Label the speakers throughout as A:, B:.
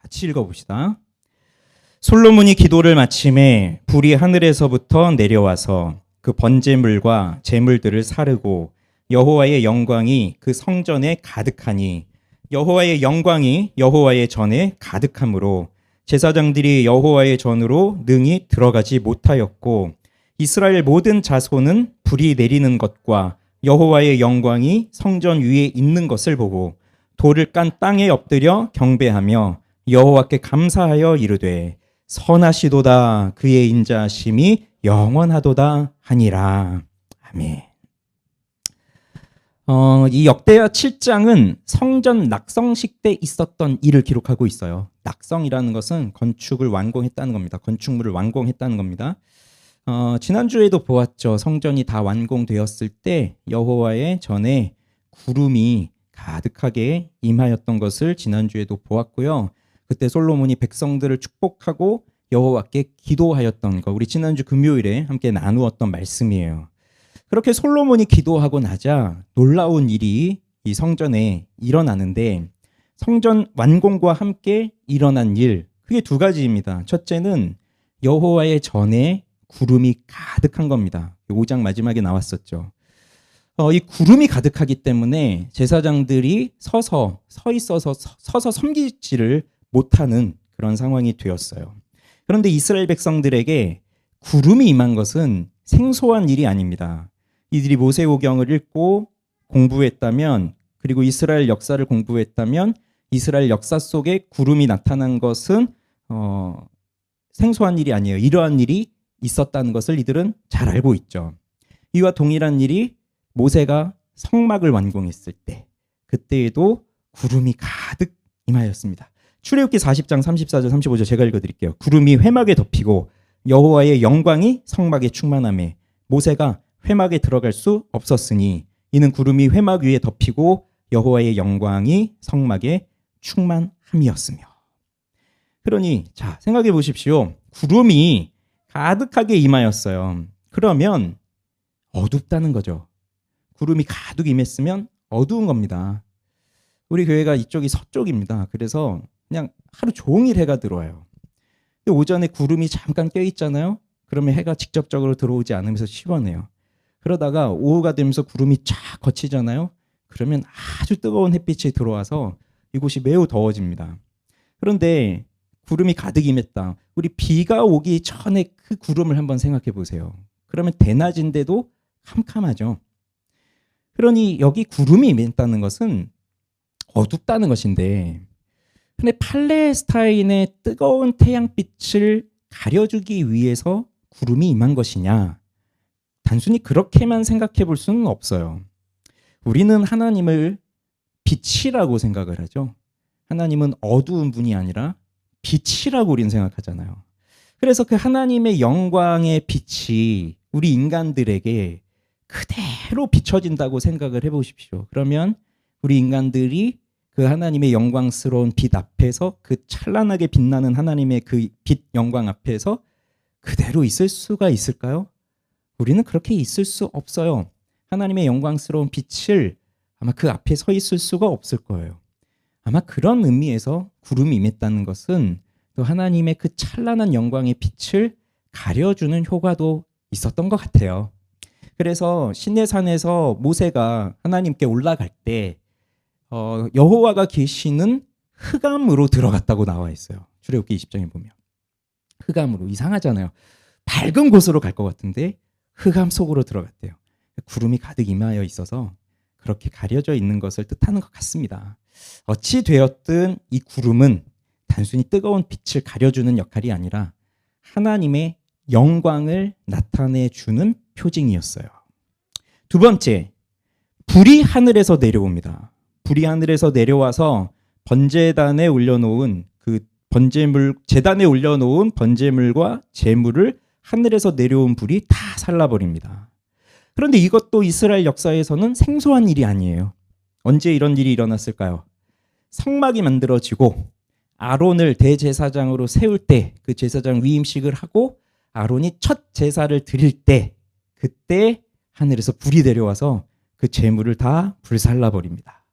A: 같이 읽어봅시다. 솔로몬이 기도를 마침에 불이 하늘에서부터 내려와서 그 번제물과 제물들을 사르고 여호와의 영광이 그 성전에 가득하니 여호와의 영광이 여호와의 전에 가득함으로 제사장들이 여호와의 전으로 능히 들어가지 못하였고 이스라엘 모든 자손은 불이 내리는 것과 여호와의 영광이 성전 위에 있는 것을 보고 돌을 깐 땅에 엎드려 경배하며 여호와께 감사하여 이르되 선하시도다 그의 인자하심이 영원하도다 하니라. 아멘. 이 역대하 7장은 성전 낙성식 때 있었던 일을 기록하고 있어요. 낙성이라는 것은 건축을 완공했다는 겁니다. 건축물을 완공했다는 겁니다. 지난주에도 보았죠. 성전이 다 완공되었을 때 여호와의 전에 구름이 가득하게 임하였던 것을 지난주에도 보았고요. 그때 솔로몬이 백성들을 축복하고 여호와께 기도하였던 거, 우리 지난주 금요일에 함께 나누었던 말씀이에요. 그렇게 솔로몬이 기도하고 나자 놀라운 일이 이 성전에 일어나는데 성전 완공과 함께 일어난 일, 그게 두 가지입니다. 첫째는 여호와의 전에 구름이 가득한 겁니다. 5장 마지막에 나왔었죠. 이 구름이 가득하기 때문에 제사장들이 서서 섬기지를 못하는 그런 상황이 되었어요. 그런데 이스라엘 백성들에게 구름이 임한 것은 생소한 일이 아닙니다. 이들이 모세오경을 읽고 공부했다면, 그리고 이스라엘 역사를 공부했다면 이스라엘 역사 속에 구름이 나타난 것은 생소한 일이 아니에요. 이러한 일이 있었다는 것을 이들은 잘 알고 있죠. 이와 동일한 일이 모세가 성막을 완공했을 때, 그때에도 구름이 가득 임하였습니다. 출애굽기 40장 34절 35절 제가 읽어드릴게요. 구름이 회막에 덮이고 여호와의 영광이 성막에 충만하매 모세가 회막에 들어갈 수 없었으니 이는 구름이 회막 위에 덮이고 여호와의 영광이 성막에 충만함이었으며. 그러니 자, 생각해 보십시오. 구름이 가득하게 임하였어요. 그러면 어둡다는 거죠. 구름이 가득 임했으면 어두운 겁니다. 우리 교회가 이쪽이 서쪽입니다. 그래서 그냥 하루 종일 해가 들어와요. 근데 오전에 구름이 잠깐 껴있잖아요. 그러면 해가 직접적으로 들어오지 않으면서 시원해요. 그러다가 오후가 되면서 구름이 쫙 거치잖아요. 그러면 아주 뜨거운 햇빛이 들어와서 이곳이 매우 더워집니다. 그런데 구름이 가득 임했다. 우리 비가 오기 전에 그 구름을 한번 생각해 보세요. 그러면 대낮인데도 캄캄하죠. 그러니 여기 구름이 임했다는 것은 어둡다는 것인데, 근데 팔레스타인의 뜨거운 태양빛을 가려주기 위해서 구름이 임한 것이냐? 단순히 그렇게만 생각해 볼 수는 없어요. 우리는 하나님을 빛이라고 생각을 하죠. 하나님은 어두운 분이 아니라 빛이라고 우리는 생각하잖아요. 그래서 그 하나님의 영광의 빛이 우리 인간들에게 그대로 비춰진다고 생각을 해보십시오. 그러면 우리 인간들이 그 하나님의 영광스러운 빛 앞에서, 그 찬란하게 빛나는 하나님의 그 빛 영광 앞에서 그대로 있을 수가 있을까요? 우리는 그렇게 있을 수 없어요. 하나님의 영광스러운 빛을 아마 그 앞에 서 있을 수가 없을 거예요. 아마 그런 의미에서 구름이 임했다는 것은 또 하나님의 그 찬란한 영광의 빛을 가려주는 효과도 있었던 것 같아요. 그래서 시내산에서 모세가 하나님께 올라갈 때 여호와가 계시는 흑암으로 들어갔다고 나와 있어요. 출애굽기 20장에 보면. 흑암으로. 이상하잖아요. 밝은 곳으로 갈 것 같은데 흑암 속으로 들어갔대요. 구름이 가득 임하여 있어서 그렇게 가려져 있는 것을 뜻하는 것 같습니다. 어찌 되었든 이 구름은 단순히 뜨거운 빛을 가려주는 역할이 아니라 하나님의 영광을 나타내주는 표징이었어요. 두 번째, 불이 하늘에서 내려옵니다. 불이 하늘에서 내려와서 번제단에 올려놓은 제단에 올려놓은 번제물과 제물을 하늘에서 내려온 불이 다 살라버립니다. 그런데 이것도 이스라엘 역사에서는 생소한 일이 아니에요. 언제 이런 일이 일어났을까요? 성막이 만들어지고 아론을 대제사장으로 세울 때, 그 제사장 위임식을 하고 아론이 첫 제사를 드릴 때, 그때 하늘에서 불이 내려와서 그 제물을 다 불살라버립니다.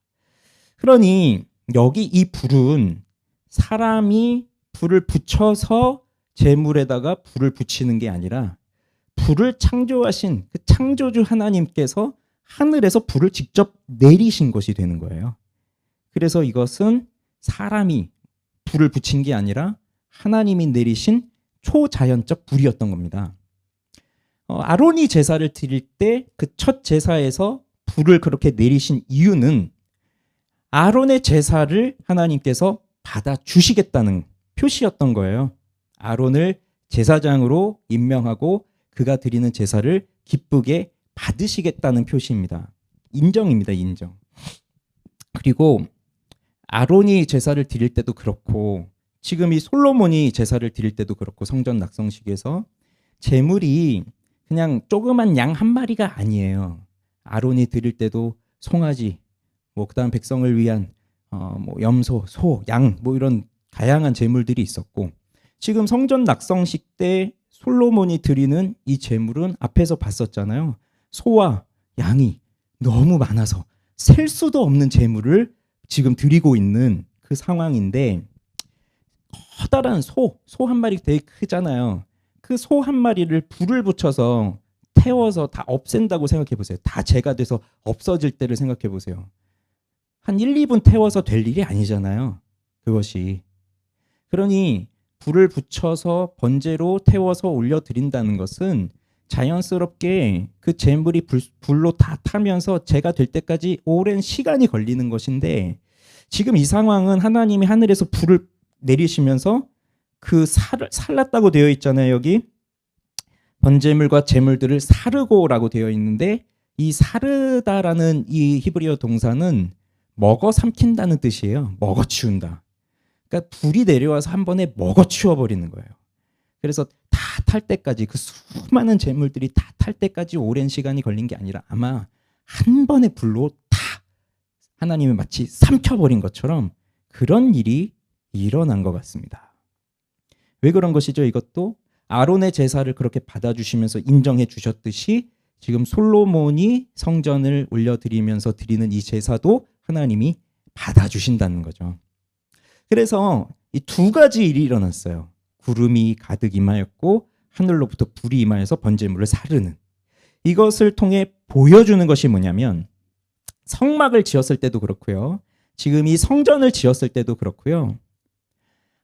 A: 그러니 여기 이 불은 사람이 불을 붙여서 제물에다가 불을 붙이는 게 아니라 불을 창조하신 그 창조주 하나님께서 하늘에서 불을 직접 내리신 것이 되는 거예요. 그래서 이것은 사람이 불을 붙인 게 아니라 하나님이 내리신 초자연적 불이었던 겁니다. 아론이 제사를 드릴 때 그 첫 제사에서 불을 그렇게 내리신 이유는 아론의 제사를 하나님께서 받아주시겠다는 표시였던 거예요. 아론을 제사장으로 임명하고 그가 드리는 제사를 기쁘게 받으시겠다는 표시입니다. 인정입니다. 인정. 그리고 아론이 제사를 드릴 때도 그렇고 지금 이 솔로몬이 제사를 드릴 때도 그렇고 성전 낙성식에서 제물이 그냥 조그만 양 한 마리가 아니에요. 아론이 드릴 때도 송아지, 그다음 백성을 위한 염소, 소, 양 이런 다양한 제물들이 있었고 지금 성전 낙성식 때 솔로몬이 드리는 이 제물은 앞에서 봤었잖아요. 소와 양이 너무 많아서 셀 수도 없는 제물을 지금 드리고 있는 그 상황인데 커다란 소 한 마리 되게 크잖아요. 그 소 한 마리를 불을 붙여서 태워서 다 없앤다고 생각해 보세요. 다 재가 돼서 없어질 때를 생각해 보세요. 한 1, 2분 태워서 될 일이 아니잖아요. 그것이. 그러니 불을 붙여서 번제로 태워서 올려드린다는 것은 자연스럽게 그 재물이 불로 다 타면서 재가 될 때까지 오랜 시간이 걸리는 것인데 지금 이 상황은 하나님이 하늘에서 불을 내리시면서 그 살랐다고 되어 있잖아요. 여기 번제물과 제물들을 사르고라고 되어 있는데 이 사르다라는 이 히브리어 동사는 먹어 삼킨다는 뜻이에요. 먹어 치운다. 그러니까 불이 내려와서 한 번에 먹어 치워 버리는 거예요. 그래서 다 탈 때까지 그 수많은 제물들이 다 탈 때까지 오랜 시간이 걸린 게 아니라 아마 한 번의 불로 다 하나님이 마치 삼켜버린 것처럼 그런 일이 일어난 것 같습니다. 왜 그런 것이죠? 이것도 아론의 제사를 그렇게 받아주시면서 인정해 주셨듯이 지금 솔로몬이 성전을 올려드리면서 드리는 이 제사도 하나님이 받아주신다는 거죠. 그래서 이 두 가지 일이 일어났어요. 구름이 가득 임하였고 하늘로부터 불이 임하여서 번제물을 사르는. 이것을 통해 보여주는 것이 뭐냐면 성막을 지었을 때도 그렇고요. 지금 이 성전을 지었을 때도 그렇고요.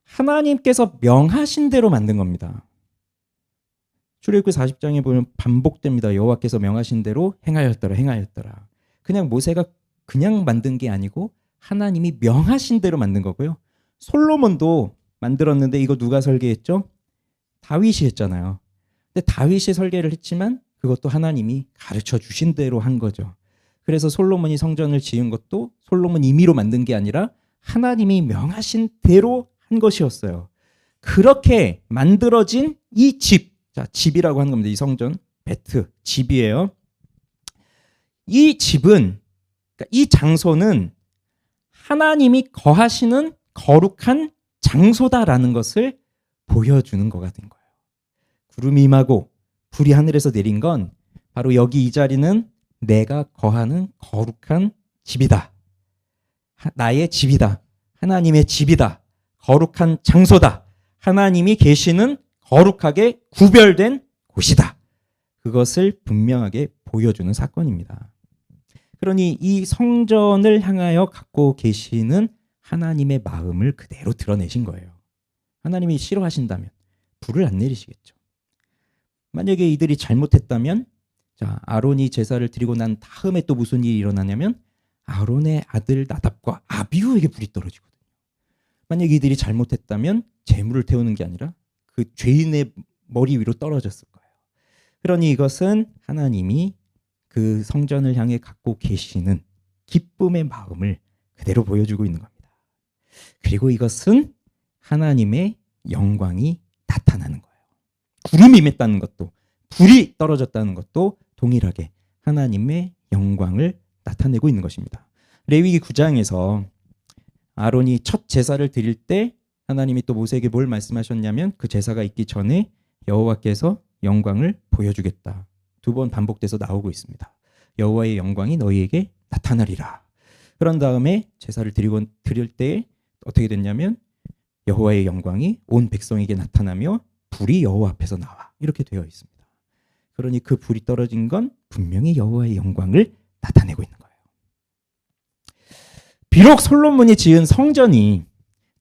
A: 하나님께서 명하신 대로 만든 겁니다. 출애굽기 40장에 보면 반복됩니다. 여호와께서 명하신 대로 행하였더라 행하였더라. 그냥 모세가 그냥 만든 게 아니고 하나님이 명하신 대로 만든 거고요. 솔로몬도 만들었는데 이거 누가 설계했죠? 다윗이 했잖아요. 근데 다윗이 설계를 했지만 그것도 하나님이 가르쳐 주신 대로 한 거죠. 그래서 솔로몬이 성전을 지은 것도 솔로몬 임의로 만든 게 아니라 하나님이 명하신 대로 한 것이었어요. 그렇게 만들어진 이 집, 자, 집이라고 하는 겁니다. 이 성전, 베트, 집이에요. 이 집은, 그러니까 이 장소는 하나님이 거하시는 거룩한 장소다라는 것을 보여주는 거가 된 거예요. 구름이 임하고 불이 하늘에서 내린 건 바로 여기 이 자리는 내가 거하는 거룩한 집이다. 나의 집이다. 하나님의 집이다. 거룩한 장소다. 하나님이 계시는 거룩하게 구별된 곳이다. 그것을 분명하게 보여주는 사건입니다. 그러니 이 성전을 향하여 갖고 계시는 하나님의 마음을 그대로 드러내신 거예요. 하나님이 싫어하신다면 불을 안 내리시겠죠. 만약에 이들이 잘못했다면 자, 아론이 제사를 드리고 난 다음에 또 무슨 일이 일어나냐면 아론의 아들 나답과 아비후에게 불이 떨어지거든요. 만약에 이들이 잘못했다면 제물을 태우는 게 아니라 그 죄인의 머리 위로 떨어졌을 거예요. 그러니 이것은 하나님이 그 성전을 향해 갖고 계시는 기쁨의 마음을 그대로 보여주고 있는 겁니다. 그리고 이것은 하나님의 영광이 나타나는 거예요. 구름이 임했다는 것도 불이 떨어졌다는 것도 동일하게 하나님의 영광을 나타내고 있는 것입니다. 레위기 9장에서 아론이 첫 제사를 드릴 때 하나님이 또 모세에게 뭘 말씀하셨냐면 그 제사가 있기 전에 여호와께서 영광을 보여주겠다. 2번 반복돼서 나오고 있습니다. 여호와의 영광이 너희에게 나타나리라. 그런 다음에 제사를 드릴 때 어떻게 됐냐면 여호와의 영광이 온 백성에게 나타나며 불이 여호와 앞에서 나와 이렇게 되어 있습니다. 그러니 그 불이 떨어진 건 분명히 여호와의 영광을 나타내고 있는 거예요. 비록 솔로몬이 지은 성전이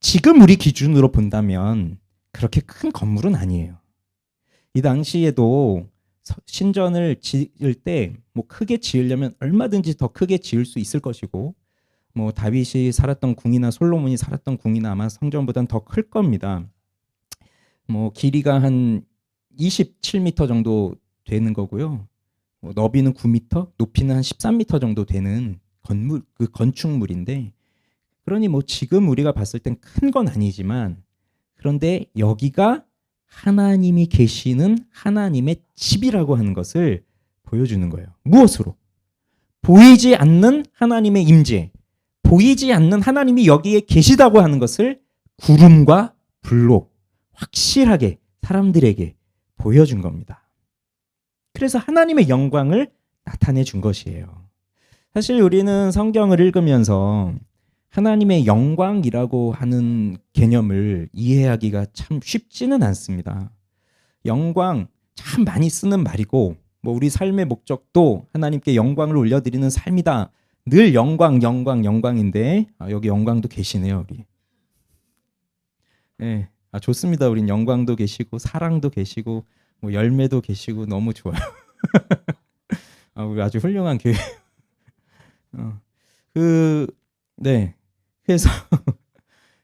A: 지금 우리 기준으로 본다면 그렇게 큰 건물은 아니에요. 이 당시에도 신전을 지을 때 뭐 크게 지으려면 얼마든지 더 크게 지을 수 있을 것이고 뭐 다윗이 살았던 궁이나 솔로몬이 살았던 궁이나 아마 성전보다는 더 클 겁니다. 뭐 길이가 한 27m 정도 되는 거고요. 뭐 너비는 9m, 높이는 한 13m 정도 되는 건축물인데, 그러니 뭐 지금 우리가 봤을 땐 큰 건 아니지만, 그런데 여기가 하나님이 계시는 하나님의 집이라고 하는 것을 보여주는 거예요. 무엇으로? 보이지 않는 하나님의 임재, 보이지 않는 하나님이 여기에 계시다고 하는 것을 구름과 불로 확실하게 사람들에게 보여준 겁니다. 그래서 하나님의 영광을 나타내 준 것이에요. 사실 우리는 성경을 읽으면서 하나님의 영광이라고 하는 개념을 이해하기가 참 쉽지는 않습니다. 영광 참 많이 쓰는 말이고, 뭐 우리 삶의 목적도 하나님께 영광을 올려드리는 삶이다. 늘 영광, 영광, 영광인데 여기 영광도 계시네요, 우리. 네, 좋습니다. 우린 영광도 계시고 사랑도 계시고 뭐 열매도 계시고 너무 좋아요. 우리 아주 훌륭한 교회. 네. 그래서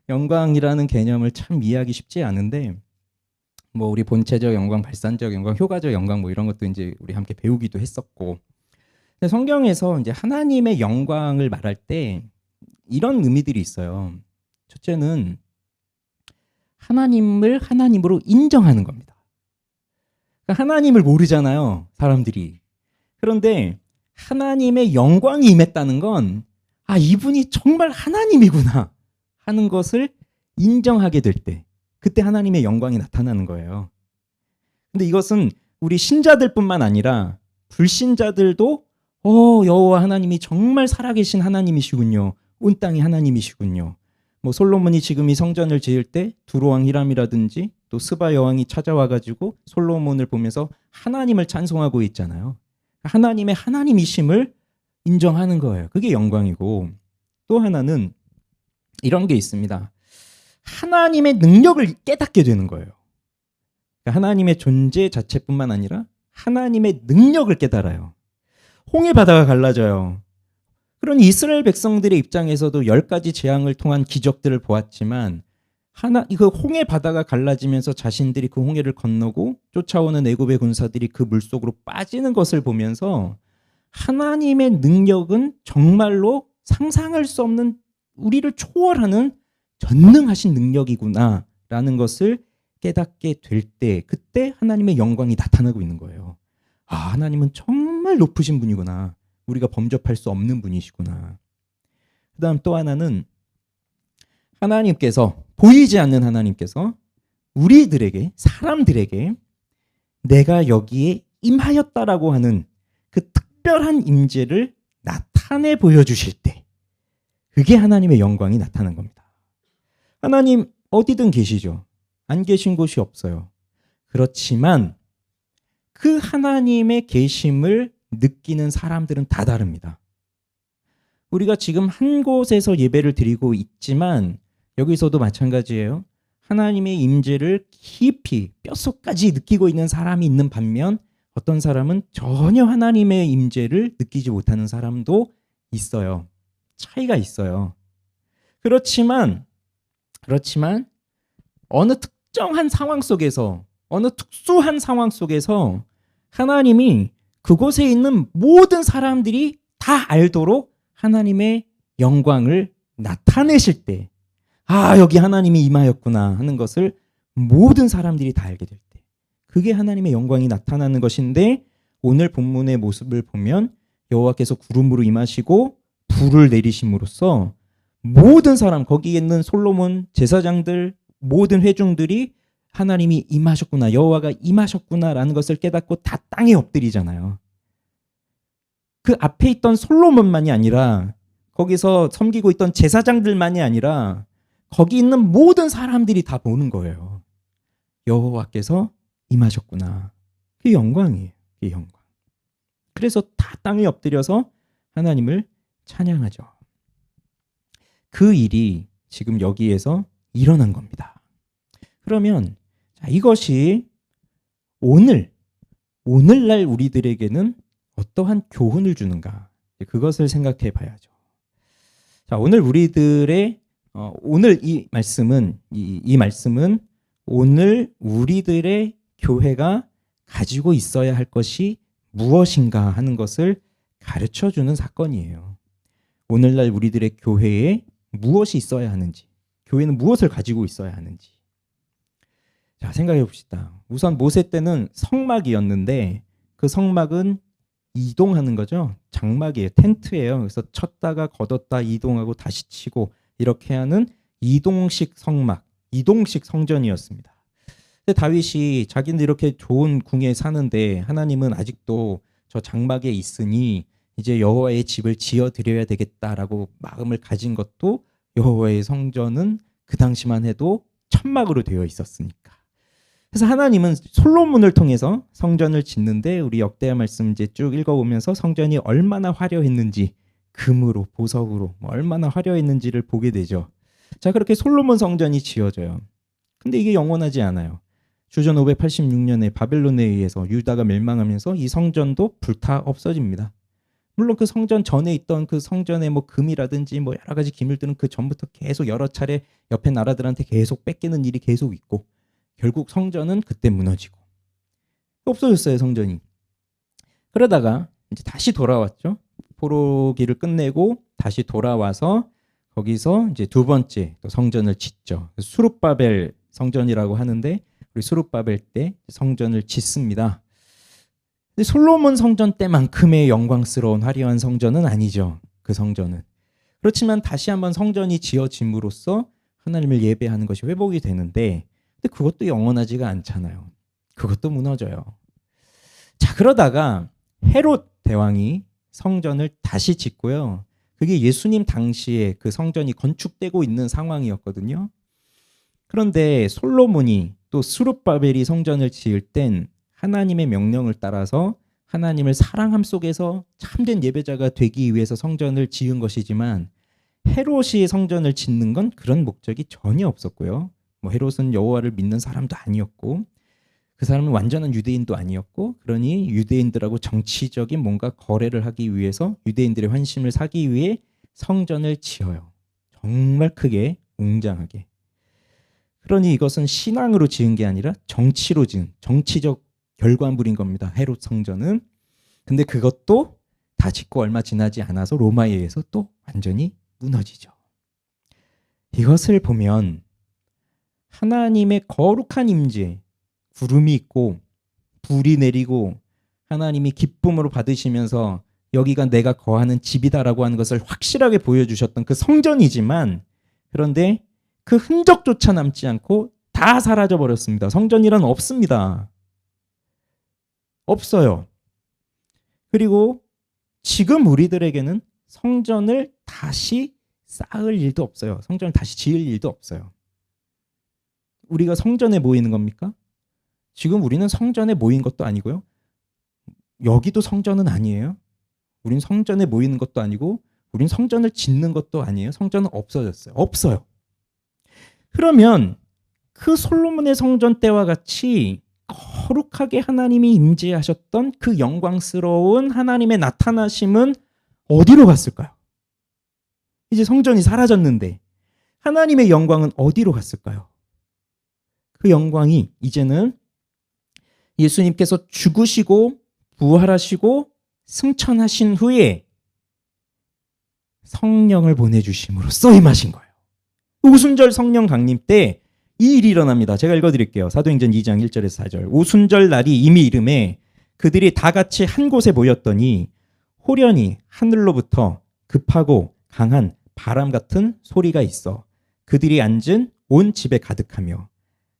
A: 영광이라는 개념을 참 이해하기 쉽지 않은데, 뭐 우리 본체적 영광, 발산적 영광, 효과적 영광 뭐 이런 것도 이제 우리 함께 배우기도 했었고, 근데 성경에서 이제 하나님의 영광을 말할 때 이런 의미들이 있어요. 첫째는 하나님을 하나님으로 인정하는 겁니다. 그러니까 하나님을 모르잖아요, 사람들이. 그런데 하나님의 영광이 임했다는 건 이분이 정말 하나님이구나 하는 것을 인정하게 될 때, 그때 하나님의 영광이 나타나는 거예요. 근데 이것은 우리 신자들뿐만 아니라 불신자들도 여호와 하나님이 정말 살아계신 하나님이시군요. 온 땅의 하나님이시군요. 뭐 솔로몬이 지금 이 성전을 지을 때 두로왕 히람이라든지 또 스바 여왕이 찾아와가지고 솔로몬을 보면서 하나님을 찬송하고 있잖아요. 하나님의 하나님이심을 인정하는 거예요. 그게 영광이고, 또 하나는 이런 게 있습니다. 하나님의 능력을 깨닫게 되는 거예요. 하나님의 존재 자체뿐만 아니라 하나님의 능력을 깨달아요. 홍해 바다가 갈라져요. 그러니 이스라엘 백성들의 입장에서도 10가지 재앙을 통한 기적들을 보았지만 그 홍해 바다가 갈라지면서 자신들이 그 홍해를 건너고 쫓아오는 애굽의 군사들이 그 물속으로 빠지는 것을 보면서 하나님의 능력은 정말로 상상할 수 없는, 우리를 초월하는 전능하신 능력이구나라는 것을 깨닫게 될 때, 그때 하나님의 영광이 나타나고 있는 거예요. 하나님은 정말 높으신 분이구나. 우리가 범접할 수 없는 분이시구나. 그 다음 또 하나는 하나님께서, 보이지 않는 하나님께서 우리들에게, 사람들에게 내가 여기에 임하였다라고 하는 그 특별한 임재를 나타내 보여주실 때, 그게 하나님의 영광이 나타난 겁니다. 하나님 어디든 계시죠. 안 계신 곳이 없어요. 그렇지만 그 하나님의 계심을 느끼는 사람들은 다 다릅니다. 우리가 지금 한 곳에서 예배를 드리고 있지만 여기서도 마찬가지예요. 하나님의 임재를 깊이 뼛속까지 느끼고 있는 사람이 있는 반면, 어떤 사람은 전혀 하나님의 임재를 느끼지 못하는 사람도 있어요. 차이가 있어요. 그렇지만 어느 특정한 상황 속에서, 어느 특수한 상황 속에서 하나님이 그곳에 있는 모든 사람들이 다 알도록 하나님의 영광을 나타내실 때, 여기 하나님이 임하였구나 하는 것을 모든 사람들이 다 알게 될 때, 그게 하나님의 영광이 나타나는 것인데, 오늘 본문의 모습을 보면 여호와께서 구름으로 임하시고 불을 내리심으로써 모든 사람, 거기에 있는 솔로몬, 제사장들, 모든 회중들이 하나님이 임하셨구나, 여호와가 임하셨구나라는 것을 깨닫고 다 땅에 엎드리잖아요. 그 앞에 있던 솔로몬만이 아니라, 거기서 섬기고 있던 제사장들만이 아니라 거기 있는 모든 사람들이 다 보는 거예요. 여호와께서 임하셨구나. 그게 영광이에요. 그게 영광. 그래서 다 땅에 엎드려서 하나님을 찬양하죠. 그 일이 지금 여기에서 일어난 겁니다. 그러면 이것이 오늘날 우리들에게는 어떠한 교훈을 주는가? 그것을 생각해 봐야죠. 자, 오늘 우리들의 오늘 이 말씀은 오늘 우리들의 교회가 가지고 있어야 할 것이 무엇인가 하는 것을 가르쳐 주는 사건이에요. 오늘날 우리들의 교회에 무엇이 있어야 하는지, 교회는 무엇을 가지고 있어야 하는지. 자, 생각해 봅시다. 우선 모세 때는 성막이었는데 그 성막은 이동하는 거죠. 장막이에요. 텐트예요. 그래서 쳤다가 걷었다 이동하고 다시 치고 이렇게 하는 이동식 성막, 이동식 성전이었습니다. 근데 다윗이 자기는 이렇게 좋은 궁에 사는데 하나님은 아직도 저 장막에 있으니 이제 여호와의 집을 지어 드려야 되겠다라고 마음을 가진 것도 여호와의 성전은 그 당시만 해도 천막으로 되어 있었으니까. 그래서 하나님은 솔로몬을 통해서 성전을 짓는데 우리 역대하 말씀 이제 쭉 읽어보면서 성전이 얼마나 화려했는지 금으로 보석으로 얼마나 화려했는지를 보게 되죠. 자, 그렇게 솔로몬 성전이 지어져요. 근데 이게 영원하지 않아요. 주전 586년에 바벨론에 의해서 유다가 멸망하면서 이 성전도 불타 없어집니다. 물론 그 성전 전에 있던 그 성전의 뭐 금이라든지 뭐 여러 가지 기물들은 그 전부터 계속 여러 차례 옆에 나라들한테 계속 뺏기는 일이 계속 있고 결국 성전은 그때 무너지고 없어졌어요, 성전이. 그러다가 이제 다시 돌아왔죠. 포로기를 끝내고 다시 돌아와서 거기서 이제 두 번째 또 성전을 짓죠. 수룹바벨 성전이라고 하는데 우리 수룹바벨 때 성전을 짓습니다. 근데 솔로몬 성전 때만큼의 영광스러운 화려한 성전은 아니죠. 그 성전은. 그렇지만 다시 한번 성전이 지어짐으로써 하나님을 예배하는 것이 회복이 되는데 근데 그것도 영원하지가 않잖아요. 그것도 무너져요. 자, 그러다가 헤롯 대왕이 성전을 다시 짓고요. 그게 예수님 당시에 그 성전이 건축되고 있는 상황이었거든요. 그런데 솔로몬이 또 수룹바벨이 성전을 지을 땐 하나님의 명령을 따라서 하나님을 사랑함 속에서 참된 예배자가 되기 위해서 성전을 지은 것이지만 헤롯이 성전을 짓는 건 그런 목적이 전혀 없었고요. 뭐 헤롯은 여호와를 믿는 사람도 아니었고 그 사람은 완전한 유대인도 아니었고 그러니 유대인들하고 정치적인 뭔가 거래를 하기 위해서 유대인들의 환심을 사기 위해 성전을 지어요. 정말 크게 웅장하게. 그러니 이것은 신앙으로 지은 게 아니라 정치로 지은 정치적 결과물인 겁니다. 헤롯 성전은. 근데 그것도 다 짓고 얼마 지나지 않아서 로마에 의해서 또 완전히 무너지죠. 이것을 보면 하나님의 거룩한 임재, 구름이 있고 불이 내리고 하나님이 기쁨으로 받으시면서 여기가 내가 거하는 집이다라고 하는 것을 확실하게 보여주셨던 그 성전이지만 그런데 그 흔적조차 남지 않고 다 사라져 버렸습니다. 성전이란 없습니다. 없어요. 그리고 지금 우리들에게는 성전을 다시 쌓을 일도 없어요. 성전을 다시 지을 일도 없어요. 우리가 성전에 모이는 겁니까? 지금 우리는 성전에 모인 것도 아니고요. 여기도 성전은 아니에요. 우린 성전에 모이는 것도 아니고 우린 성전을 짓는 것도 아니에요. 성전은 없어졌어요. 없어요. 그러면 그 솔로몬의 성전 때와 같이 거룩하게 하나님이 임재하셨던 그 영광스러운 하나님의 나타나심은 어디로 갔을까요? 이제 성전이 사라졌는데 하나님의 영광은 어디로 갔을까요? 그 영광이 이제는 예수님께서 죽으시고 부활하시고 승천하신 후에 성령을 보내주심으로써 임하신 거예요. 오순절 성령 강림 때 이 일이 일어납니다. 제가 읽어드릴게요. 사도행전 2장 1절에서 4절. 오순절 날이 이미 이름에 그들이 다 같이 한 곳에 모였더니 호련히 하늘로부터 급하고 강한 바람 같은 소리가 있어 그들이 앉은 온 집에 가득하며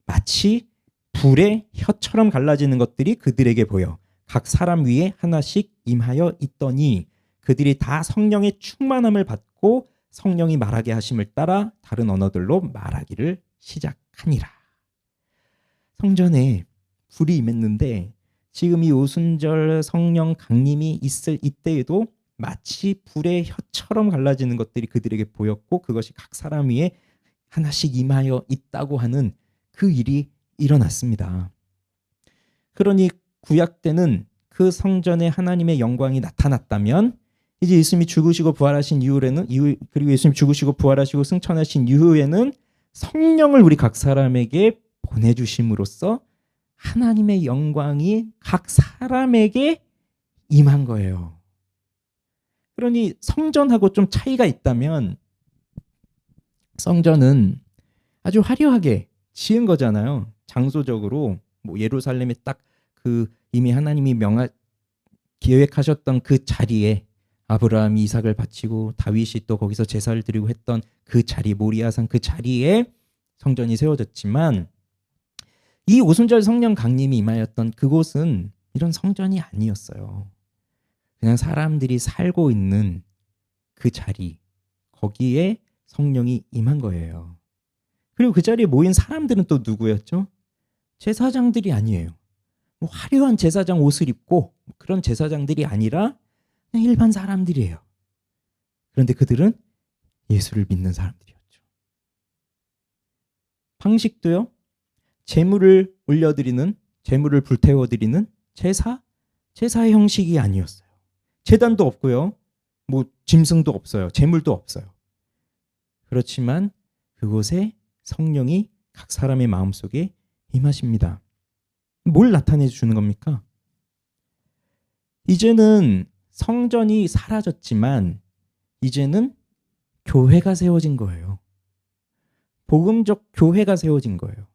A: 마치 불의 혀처럼 갈라지는 것들이 그들에게 보여 각 사람 위에 하나씩 임하여 있더니 그들이 다 성령의 충만함을 받고 성령이 말하게 하심을 따라 다른 언어들로 말하기를 시작하니라. 성전에 불이 임했는데 지금 이 오순절 성령 강림이 있을 이때에도 마치 불의 혀처럼 갈라지는 것들이 그들에게 보였고 그것이 각 사람 위에 하나씩 임하여 있다고 하는 그 일이 일어났습니다. 그러니 구약 때는 그 성전에 하나님의 영광이 나타났다면 이제 예수님이 죽으시고 부활하신 이후에는 그리고 예수님이 죽으시고 부활하시고 승천하신 이후에는 성령을 우리 각 사람에게 보내주심으로써 하나님의 영광이 각 사람에게 임한 거예요. 그러니 성전하고 좀 차이가 있다면 성전은 아주 화려하게 지은 거잖아요. 장소적으로 뭐 예루살렘에 딱 그 이미 하나님이 계획하셨던 그 자리에 아브라함이 이삭을 바치고 다윗이 또 거기서 제사를 드리고 했던 그 자리, 모리아산 그 자리에 성전이 세워졌지만 이 오순절 성령 강림이 임하였던 그곳은 이런 성전이 아니었어요. 그냥 사람들이 살고 있는 그 자리, 거기에 성령이 임한 거예요. 그리고 그 자리에 모인 사람들은 또 누구였죠? 제사장들이 아니에요. 뭐 화려한 제사장 옷을 입고 그런 제사장들이 아니라 그냥 일반 사람들이에요. 그런데 그들은 예수를 믿는 사람들이었죠. 방식도요. 제물을 올려드리는, 제물을 불태워드리는 제사의 형식이 아니었어요. 제단도 없고요. 뭐 짐승도 없어요. 제물도 없어요. 그렇지만 그곳에 성령이 각 사람의 마음속에 임하십니다. 뭘 나타내 주는 겁니까? 이제는 성전이 사라졌지만 이제는 교회가 세워진 거예요. 복음적 교회가 세워진 거예요.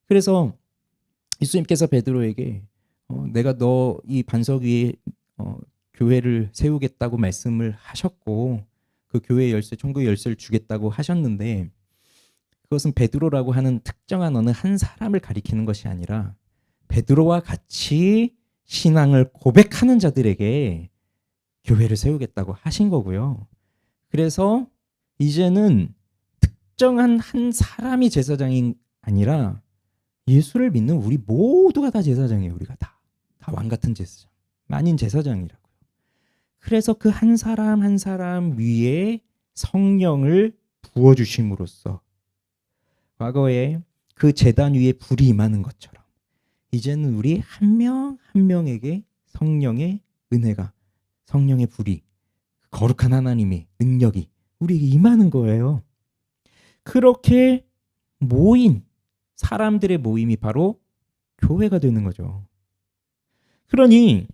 A: 그래서 예수님께서 베드로에게 내가 너 이 반석 위에 교회를 세우겠다고 말씀을 하셨고 그 교회의 열쇠, 천국의 열쇠를 주겠다고 하셨는데 그것은 베드로라고 하는 특정한 어느 한 사람을 가리키는 것이 아니라 베드로와 같이 신앙을 고백하는 자들에게 교회를 세우겠다고 하신 거고요. 그래서 이제는 특정한 한 사람이 제사장이 아니라 예수를 믿는 우리 모두가 다 제사장이에요. 우리가 다 왕 같은 제사장, 만인 제사장이라고요. 그래서 그 한 사람 한 사람 위에 성령을 부어주심으로써 과거에 그 제단 위에 불이 임하는 것처럼 이제는 우리 한 명 한 명에게 성령의 은혜가, 성령의 불이, 거룩한 하나님의 능력이 우리에게 임하는 거예요. 그렇게 모인 사람들의 모임이 바로 교회가 되는 거죠. 그러니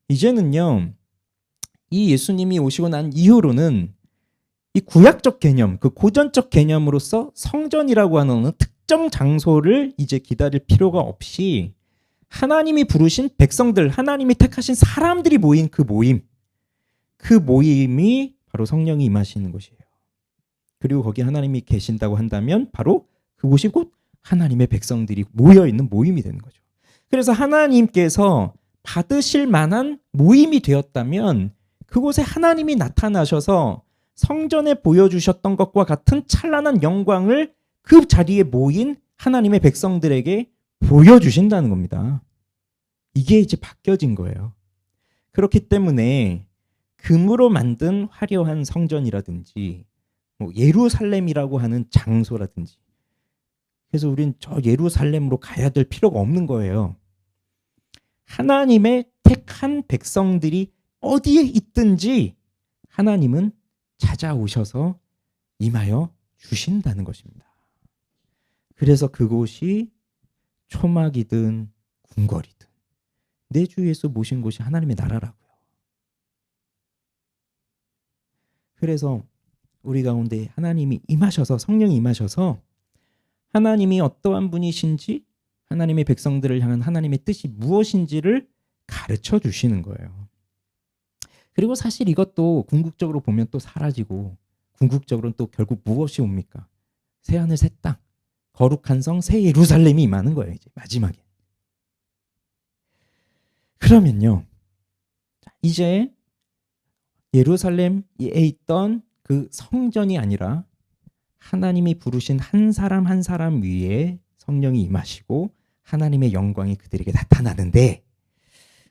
A: 이제는요, 이 예수님이 오시고 난 이후로는 이 구약적 개념, 그 고전적 개념으로서 성전이라고 하는 특정 장소를 이제 기다릴 필요가 없이 하나님이 부르신 백성들, 하나님이 택하신 사람들이 모인 그 모임이 바로 성령이 임하시는 곳이에요. 그리고 거기 하나님이 계신다고 한다면 바로 그곳이 곧 하나님의 백성들이 모여있는 모임이 되는 거죠. 그래서 하나님께서 받으실 만한 모임이 되었다면 그곳에 하나님이 나타나셔서 성전에 보여주셨던 것과 같은 찬란한 영광을 그 자리에 모인 하나님의 백성들에게 보여주신다는 겁니다. 이게 이제 바뀌어진 거예요. 그렇기 때문에 금으로 만든 화려한 성전이라든지 뭐 예루살렘이라고 하는 장소라든지 그래서 우린 저 예루살렘으로 가야 될 필요가 없는 거예요. 하나님의 택한 백성들이 어디에 있든지 하나님은 찾아오셔서 임하여 주신다는 것입니다. 그래서 그곳이 초막이든 궁궐이든 내 주 예수 모신 곳이 하나님의 나라라고요. 그래서 우리 가운데 하나님이 임하셔서 성령이 임하셔서 하나님이 어떠한 분이신지 하나님의 백성들을 향한 하나님의 뜻이 무엇인지를 가르쳐 주시는 거예요. 그리고 사실 이것도 궁극적으로 보면 또 사라지고 궁극적으로는 또 결국 무엇이 옵니까? 새하늘 새 땅, 거룩한 성 새 예루살렘이 임하는 거예요. 이제 마지막에. 그러면요. 이제 예루살렘에 있던 그 성전이 아니라 하나님이 부르신 한 사람 한 사람 위에 성령이 임하시고 하나님의 영광이 그들에게 나타나는데,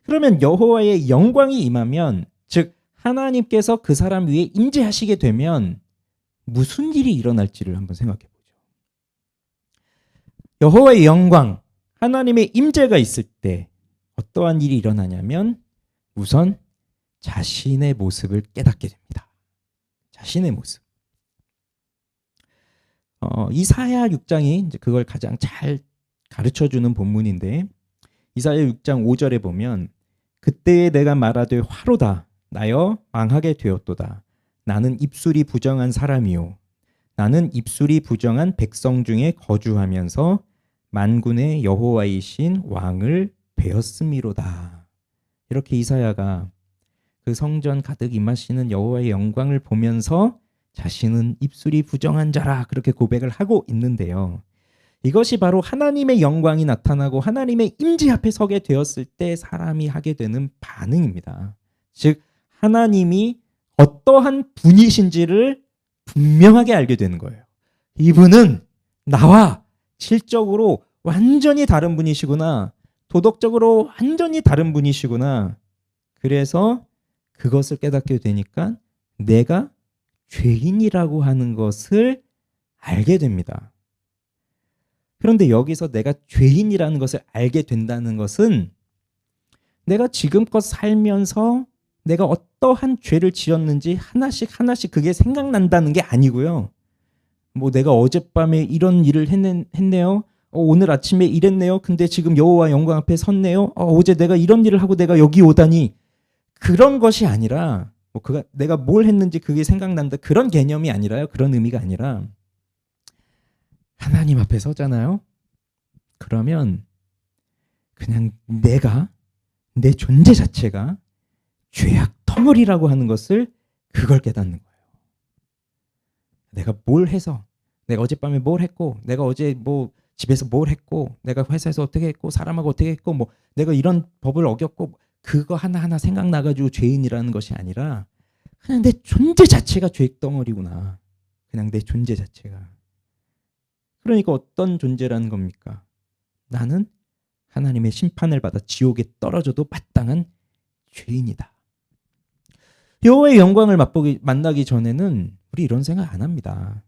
A: 그러면 여호와의 영광이 임하면, 즉 하나님께서 그 사람 위에 임재하시게 되면 무슨 일이 일어날지를 한번 생각해 보죠. 여호와의 영광, 하나님의 임재가 있을 때 어떠한 일이 일어나냐면 우선 자신의 모습을 깨닫게 됩니다. 자신의 모습. 이사야 6장이 이제 그걸 가장 잘 가르쳐주는 본문인데, 이사야 6장 5절에 보면 그때에 내가 말하되 화로다 나여 망하게 되었도다. 나는 입술이 부정한 사람이요 나는 입술이 부정한 백성 중에 거주하면서 만군의 여호와이신 왕을 배웠음이로다. 이렇게 이사야가 그 성전 가득 임하시는 여호와의 영광을 보면서 자신은 입술이 부정한 자라 그렇게 고백을 하고 있는데요. 이것이 바로 하나님의 영광이 나타나고 하나님의 임재 앞에 서게 되었을 때 사람이 하게 되는 반응입니다. 즉 하나님이 어떠한 분이신지를 분명하게 알게 되는 거예요. 이분은 나와 질적으로 완전히 다른 분이시구나. 도덕적으로 완전히 다른 분이시구나. 그래서 그것을 깨닫게 되니까 내가 죄인이라고 하는 것을 알게 됩니다. 그런데 여기서 내가 죄인이라는 것을 알게 된다는 것은 내가 지금껏 살면서 내가 어떠한 죄를 지었는지 하나씩 그게 생각난다는 게 아니고요. 뭐 내가 어젯밤에 이런 일을 했네요. 오늘 아침에 이랬네요. 근데 지금 여호와 영광 앞에 섰네요. 어제 내가 이런 일을 하고 내가 여기 오다니. 그런 것이 아니라 내가 뭘 했는지 그게 생각난다. 그런 개념이 아니라요. 그런 의미가 아니라 하나님 앞에 서잖아요. 그러면 그냥 내 존재 자체가 죄악 덩어리라고 하는 것을 그걸 깨닫는 거예요. 내가 뭘 해서, 내가 어젯밤에 뭘 했고, 내가 어제 뭐 집에서 뭘 했고, 내가 회사에서 어떻게 했고, 사람하고 어떻게 했고, 뭐 내가 이런 법을 어겼고, 그거 하나하나 생각나가지고 죄인이라는 것이 아니라 그냥 내 존재 자체가 죄악 덩어리구나. 그냥 내 존재 자체가. 그러니까 어떤 존재라는 겁니까? 나는 하나님의 심판을 받아 지옥에 떨어져도 마땅한 죄인이다. 여호와의 영광을 만나기 전에는 우리 이런 생각 안 합니다.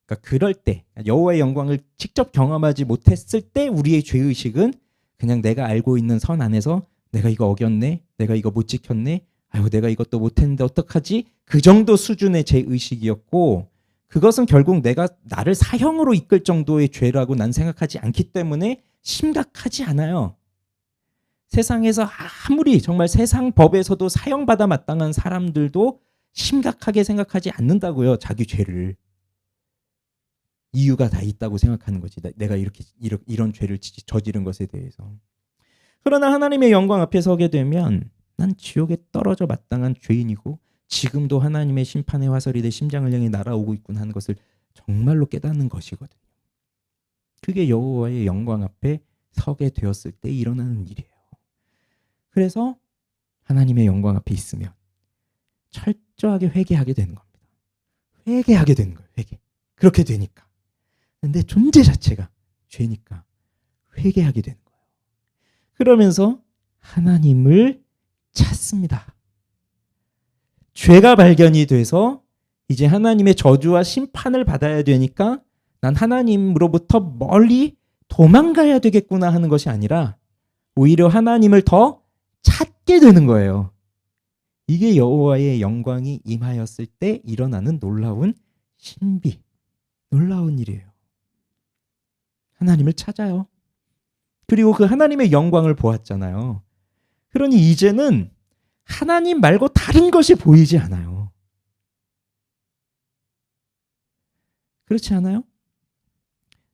A: 그러니까 그럴 때 여호와의 영광을 직접 경험하지 못했을 때 우리의 죄의식은 그냥 내가 알고 있는 선 안에서 내가 이거 어겼네, 내가 이거 못 지켰네, 아유 내가 이것도 못했는데 어떡하지? 그 정도 수준의 죄의식이었고, 그것은 결국 내가 나를 사형으로 이끌 정도의 죄라고 난 생각하지 않기 때문에 심각하지 않아요. 세상에서 아무리 정말 세상 법에서도 사형받아 마땅한 사람들도 심각하게 생각하지 않는다고요. 자기 죄를. 이유가 다 있다고 생각하는 거지. 내가 이런 죄를 저지른 것에 대해서. 그러나 하나님의 영광 앞에 서게 되면 난 지옥에 떨어져 마땅한 죄인이고 지금도 하나님의 심판의 화살이 내 심장을 향해 날아오고 있구나 하는 것을 정말로 깨닫는 것이거든요. 그게 여호와의 영광 앞에 서게 되었을 때 일어나는 일이에요. 그래서 하나님의 영광 앞에 있으면 철저하게 회개하게 되는 겁니다. 회개하게 되는 거예요. 회개. 그렇게 되니까. 내 존재 자체가 죄니까 회개하게 되는 거예요. 그러면서 하나님을 찾습니다. 죄가 발견이 돼서 이제 하나님의 저주와 심판을 받아야 되니까 난 하나님으로부터 멀리 도망가야 되겠구나 하는 것이 아니라 오히려 하나님을 더 찾게 되는 거예요. 이게 여호와의 영광이 임하였을 때 일어나는 놀라운 신비, 놀라운 일이에요. 하나님을 찾아요. 그리고 그 하나님의 영광을 보았잖아요. 그러니 이제는 하나님 말고 다른 것이 보이지 않아요. 그렇지 않아요?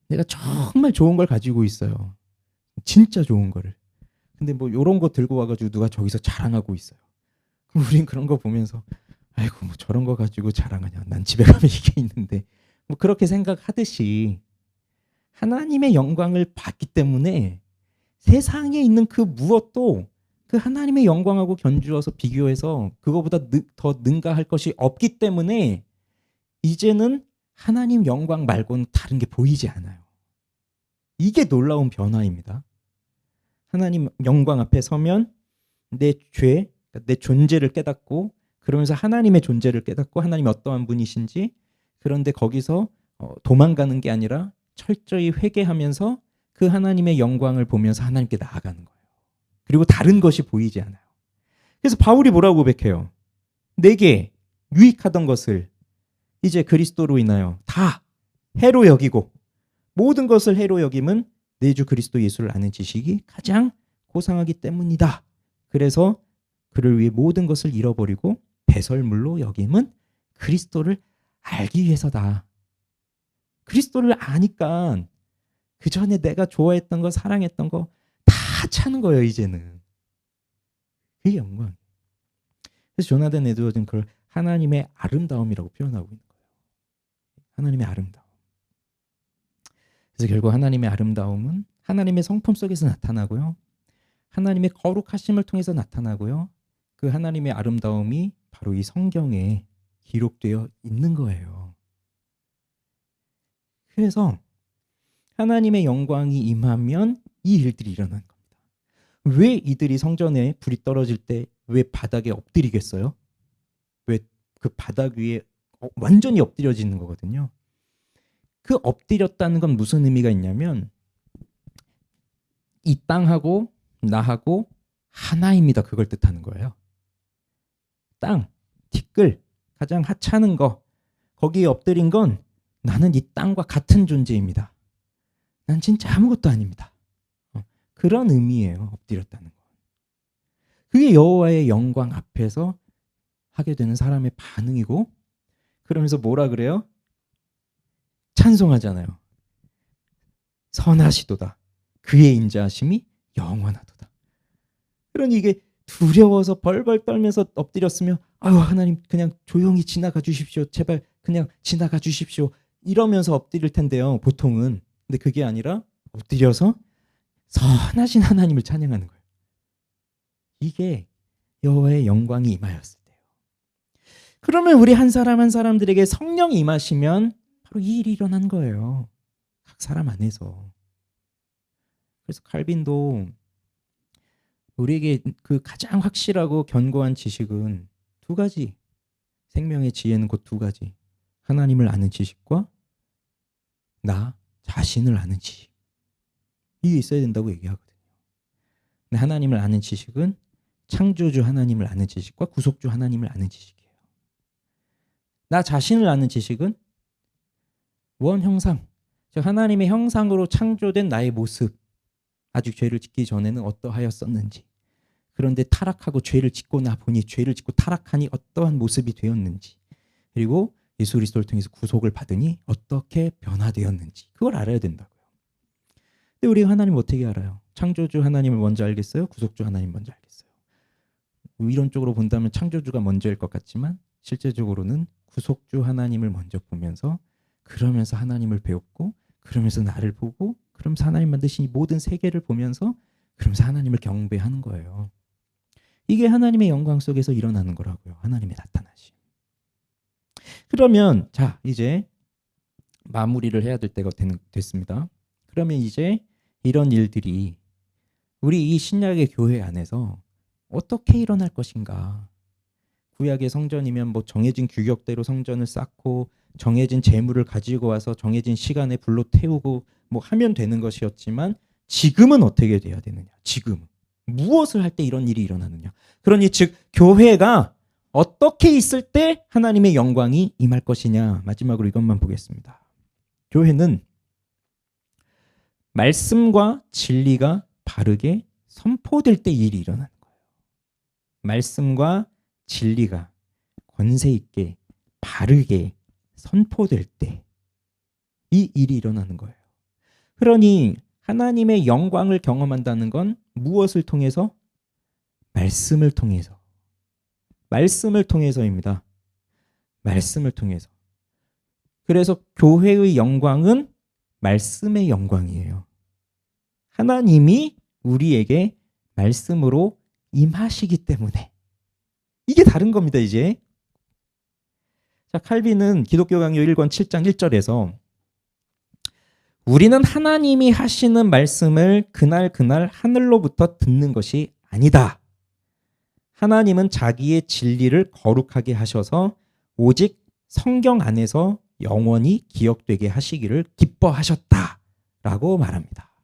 A: 내가 정말 좋은 걸 가지고 있어요. 진짜 좋은 거를. 근데 뭐 이런 거 들고 와가지고 누가 저기서 자랑하고 있어요. 그럼 우린 그런 거 보면서 아이고 뭐 저런 거 가지고 자랑하냐. 난 집에 가면 이게 있는데. 뭐 그렇게 생각하듯이 하나님의 영광을 봤기 때문에 세상에 있는 그 무엇도 그 하나님의 영광하고 견주어서 비교해서 그거보다 더 능가할 것이 없기 때문에 이제는 하나님 영광 말고는 다른 게 보이지 않아요. 이게 놀라운 변화입니다. 하나님 영광 앞에 서면 내 죄, 내 존재를 깨닫고 그러면서 하나님의 존재를 깨닫고 하나님이 어떠한 분이신지, 그런데 거기서 도망가는 게 아니라 철저히 회개하면서 그 하나님의 영광을 보면서 하나님께 나아가는 거예요. 그리고 다른 것이 보이지 않아요. 그래서 바울이 뭐라고 고백해요? 내게 유익하던 것을 이제 그리스도로 인하여 다 해로 여기고, 모든 것을 해로 여김은 내 주 그리스도 예수를 아는 지식이 가장 고상하기 때문이다. 그래서 그를 위해 모든 것을 잃어버리고 배설물로 여김은 그리스도를 알기 위해서다. 그리스도를 아니까 그 전에 내가 좋아했던 거, 사랑했던 거 다 차는 거예요. 이제는 그게 영광. 그래서 조나단 에드워즈는 그걸 하나님의 아름다움이라고 표현하고 있는 거예요. 하나님의 아름다움. 그래서 결국 하나님의 아름다움은 하나님의 성품 속에서 나타나고요, 하나님의 거룩하심을 통해서 나타나고요, 그 하나님의 아름다움이 바로 이 성경에 기록되어 있는 거예요. 그래서 하나님의 영광이 임하면 이 일들이 일어나는 겁니다. 왜 이들이 성전에 불이 떨어질 때 왜 바닥에 엎드리겠어요? 왜 그 바닥 위에 완전히 엎드려지는 거거든요. 그 엎드렸다는 건 무슨 의미가 있냐면 이 땅하고 나하고 하나입니다. 그걸 뜻하는 거예요. 땅, 티끌, 가장 하찮은 거, 거기에 엎드린 건 나는 이 땅과 같은 존재입니다. 난 진짜 아무것도 아닙니다. 그런 의미예요. 엎드렸다는 거. 그게 여호와의 영광 앞에서 하게 되는 사람의 반응이고, 그러면서 뭐라 그래요? 찬송하잖아요. 선하시도다. 그의 인자하심이 영원하도다. 그러니 이게 두려워서 벌벌 떨면서 엎드렸으면 아유 하나님 그냥 조용히 지나가 주십시오. 제발 그냥 지나가 주십시오. 이러면서 엎드릴 텐데요. 보통은. 근데 그게 아니라 엎드려서 선하신 하나님을 찬양하는 거예요. 이게 여호와의 영광이 임하였을 때요. 그러면 우리 한 사람 한 사람들에게 성령이 임하시면 바로 이 일이 일어난 거예요. 각 사람 안에서. 그래서 칼빈도 우리에게 그 가장 확실하고 견고한 지식은 두 가지. 생명의 지혜는 곧 두 가지. 하나님을 아는 지식과 나 자신을 아는 지식. 이게 있어야 된다고 얘기하거든요. 근데 하나님을 아는 지식은 창조주 하나님을 아는 지식과 구속주 하나님을 아는 지식이에요. 나 자신을 아는 지식은 원 형상, 즉 하나님의 형상으로 창조된 나의 모습, 아직 죄를 짓기 전에는 어떠하였었는지, 그런데 타락하고 죄를 짓고 나 보니 죄를 짓고 타락하니 어떠한 모습이 되었는지, 그리고 예수 그리스도를 통해서 구속을 받으니 어떻게 변화되었는지, 그걸 알아야 된다고요. 근데 우리가 하나님 어떻게 알아요? 창조주 하나님을 먼저 알겠어요? 구속주 하나님 먼저 알겠어요? 이론적으로 본다면 창조주가 먼저일 것 같지만 실제적으로는 구속주 하나님을 먼저 보면서, 그러면서 하나님을 배웠고, 그러면서 나를 보고, 그러면서 하나님 만드신 이 모든 세계를 보면서, 그러면서 하나님을 경배하는 거예요. 이게 하나님의 영광 속에서 일어나는 거라고요. 하나님의 나타나심. 그러면 자 이제 마무리를 해야 될 때가 됐습니다. 그러면 이제 이런 일들이 우리 이 신약의 교회 안에서 어떻게 일어날 것인가? 구약의 성전이면 뭐 정해진 규격대로 성전을 쌓고 정해진 재물을 가지고 와서 정해진 시간에 불로 태우고 뭐 하면 되는 것이었지만, 지금은 어떻게 돼야 되느냐? 지금 무엇을 할 때 이런 일이 일어나느냐? 그러니 즉 교회가 어떻게 있을 때 하나님의 영광이 임할 것이냐? 마지막으로 이것만 보겠습니다. 교회는 말씀과 진리가 바르게 선포될 때 이 일이 일어나는 거예요. 말씀과 진리가 권세 있게 바르게 선포될 때 이 일이 일어나는 거예요. 그러니 하나님의 영광을 경험한다는 건 무엇을 통해서? 말씀을 통해서. 말씀을 통해서입니다. 말씀을 통해서. 그래서 교회의 영광은 말씀의 영광이에요. 하나님이 우리에게 말씀으로 임하시기 때문에. 이게 다른 겁니다, 이제. 자, 칼빈은 기독교 강요 1권 7장 1절에서 우리는 하나님이 하시는 말씀을 그날 하늘로부터 듣는 것이 아니다. 하나님은 자기의 진리를 거룩하게 하셔서 오직 성경 안에서 영원히 기억되게 하시기를 기뻐하셨다라고 말합니다.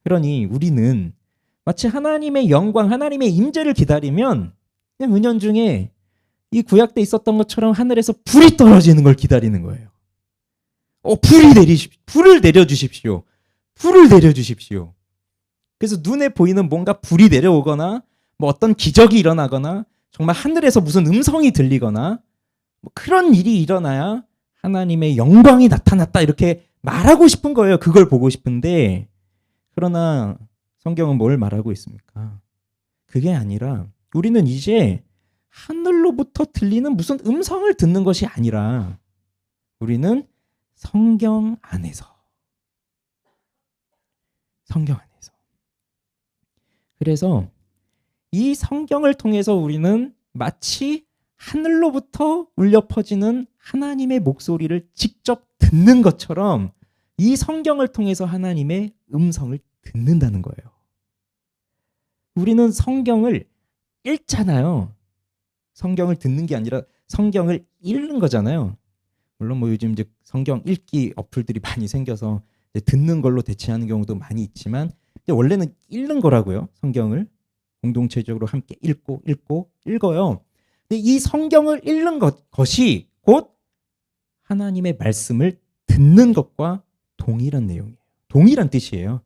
A: 그러니 우리는 마치 하나님의 영광, 하나님의 임재를 기다리면 그냥 은연중에 이 구약 때 있었던 것처럼 하늘에서 불이 떨어지는 걸 기다리는 거예요. 불을 내려주십시오. 불을 내려주십시오. 그래서 눈에 보이는 뭔가 불이 내려오거나 뭐 어떤 기적이 일어나거나 정말 하늘에서 무슨 음성이 들리거나 뭐 그런 일이 일어나야 하나님의 영광이 나타났다 이렇게 말하고 싶은 거예요. 그걸 보고 싶은데 그러나 성경은 뭘 말하고 있습니까? 그게 아니라 우리는 이제 하늘로부터 들리는 무슨 음성을 듣는 것이 아니라 우리는 성경 안에서 그래서 이 성경을 통해서 우리는 마치 하늘로부터 울려 퍼지는 하나님의 목소리를 직접 듣는 것처럼 이 성경을 통해서 하나님의 음성을 듣는다는 거예요. 우리는 성경을 읽잖아요. 성경을 듣는 게 아니라 성경을 읽는 거잖아요. 물론 뭐 요즘 이제 성경 읽기 어플들이 많이 생겨서 듣는 걸로 대체하는 경우도 많이 있지만 원래는 읽는 거라고요. 성경을 공동체적으로 함께 읽어요. 근데 이 성경을 읽는 것이 곧 하나님의 말씀을 듣는 것과 동일한 내용이에요. 동일한 뜻이에요.